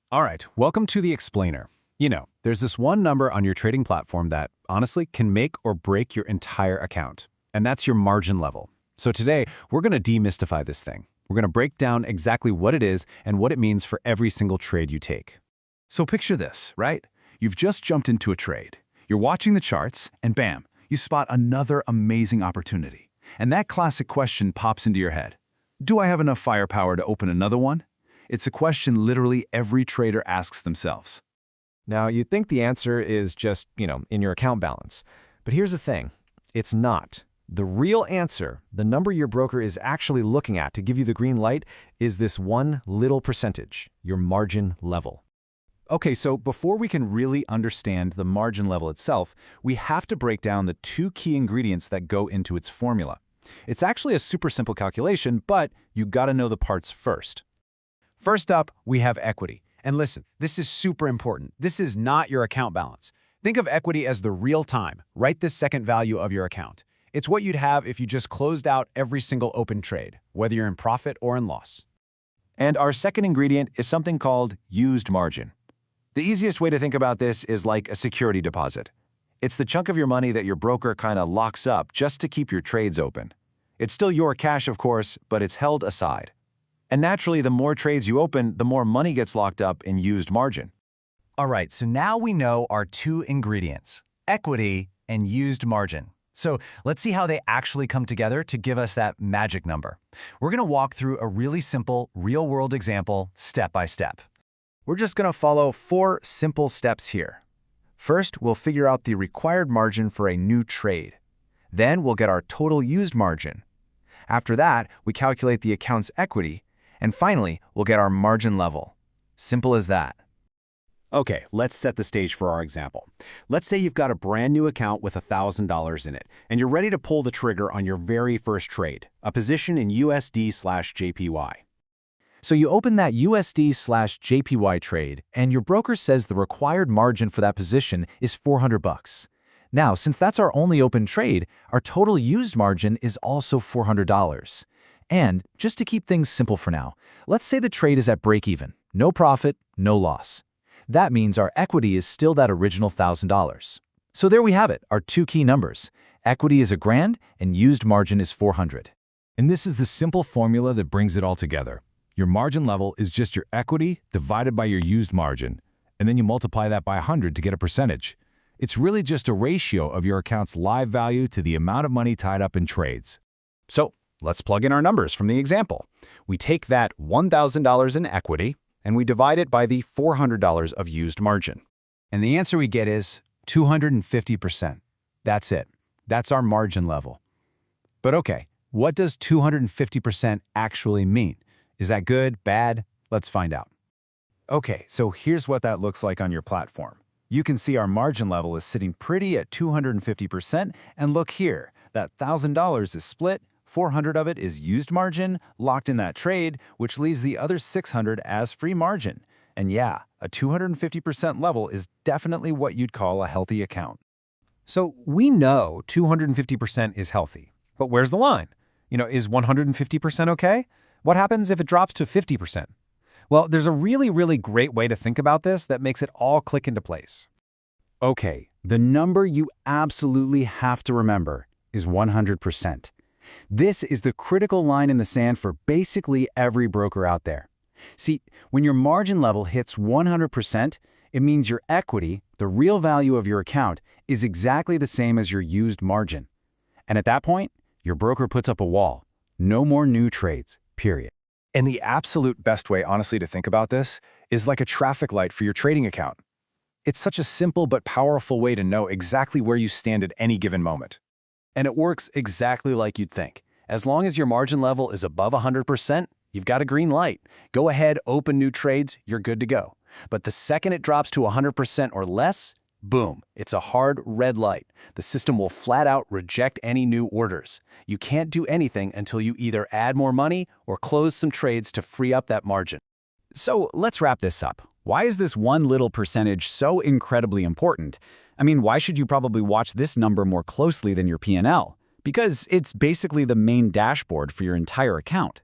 All right, welcome to the explainer. There's this one number on your trading platform that, honestly, can make or break your entire account. And that's your margin level. So today, we're going to demystify this thing. We're going to break down exactly what it is and what it means for every single trade you take. So picture this, right? You've just jumped into a trade. You're watching the charts, and bam, you spot another amazing opportunity. And that classic question pops into your head. Do I have enough firepower to open another one? It's a question literally every trader asks themselves. Now, you'd think the answer is just, in your account balance. But here's the thing. It's not. The real answer, the number your broker is actually looking at to give you the green light, is this one little percentage, your margin level. Okay, so before we can really understand the margin level itself, we have to break down the two key ingredients that go into its formula. It's actually a super simple calculation, but you gotta know the parts first. First up, we have equity. And listen, this is super important. This is not your account balance. Think of equity as the real time, right this second value of your account. It's what you'd have if you just closed out every single open trade, whether you're in profit or in loss. And our second ingredient is something called used margin. The easiest way to think about this is like a security deposit. It's the chunk of your money that your broker kind of locks up just to keep your trades open. It's still your cash, of course, but it's held aside. And naturally, the more trades you open, the more money gets locked up in used margin. All right, so now we know our two ingredients, equity and used margin. So let's see how they actually come together to give us that magic number. We're going to walk through a really simple, real-world example, step by step. We're just going to follow 4 simple steps here. First, we'll figure out the required margin for a new trade. Then we'll get our total used margin. After that, we calculate the account's equity. And finally, we'll get our margin level. Simple as that. Okay, let's set the stage for our example. Let's say you've got a brand new account with $1,000 in it, and you're ready to pull the trigger on your very first trade, a position in USD/JPY. So you open that USD/JPY trade, and your broker says the required margin for that position is $400. Now, since that's our only open trade, our total used margin is also $400. And just to keep things simple for now, let's say the trade is at break-even, no profit, no loss. That means our equity is still that original $1,000. So there we have it, our two key numbers. Equity is $1,000 and used margin is $400. And this is the simple formula that brings it all together. Your margin level is just your equity divided by your used margin, and then you multiply that by 100 to get a percentage. It's really just a ratio of your account's live value to the amount of money tied up in trades. So let's plug in our numbers from the example. We take that $1,000 in equity, and we divide it by the $400 of used margin. And the answer we get is 250%. That's it. That's our margin level. But okay, what does 250% actually mean? Is that good, bad? Let's find out. Okay, so here's what that looks like on your platform. You can see our margin level is sitting pretty at 250%, and look here, that $1,000 is split, 400 of it is used margin, locked in that trade, which leaves the other 600 as free margin. And yeah, a 250% level is definitely what you'd call a healthy account. So we know 250% is healthy. But where's the line? Is 150% okay? What happens if it drops to 50%? Well, there's a really, really great way to think about this that makes it all click into place. Okay, the number you absolutely have to remember is 100%. This is the critical line in the sand for basically every broker out there. See, when your margin level hits 100%, it means your equity, the real value of your account, is exactly the same as your used margin. And at that point, your broker puts up a wall. No more new trades, period. And the absolute best way, honestly, to think about this is like a traffic light for your trading account. It's such a simple but powerful way to know exactly where you stand at any given moment. And it works exactly like you'd think. As long as your margin level is above 100%, you've got a green light. Go ahead, open new trades, you're good to go. But the second it drops to 100% or less, boom, it's a hard red light. The system will flat out reject any new orders. You can't do anything until you either add more money or close some trades to free up that margin. So let's wrap this up. Why is this one little percentage so incredibly important? I mean, why should you probably watch this number more closely than your P&L? Because it's basically the main dashboard for your entire account.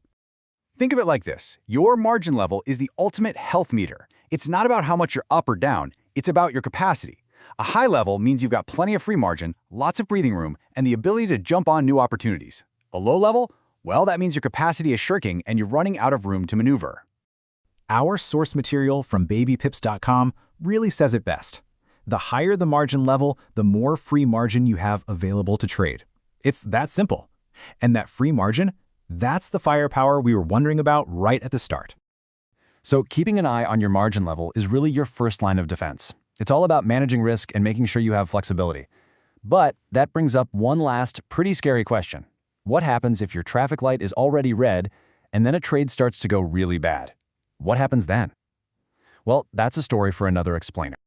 Think of it like this. Your margin level is the ultimate health meter. It's not about how much you're up or down, it's about your capacity. A high level means you've got plenty of free margin, lots of breathing room, and the ability to jump on new opportunities. A low level? Well, that means your capacity is shrinking and you're running out of room to maneuver. Our source material from babypips.com really says it best. The higher the margin level, the more free margin you have available to trade. It's that simple. And that free margin, that's the firepower we were wondering about right at the start. So keeping an eye on your margin level is really your first line of defense. It's all about managing risk and making sure you have flexibility. But that brings up one last pretty scary question. What happens if your traffic light is already red and then a trade starts to go really bad? What happens then? Well, that's a story for another explainer.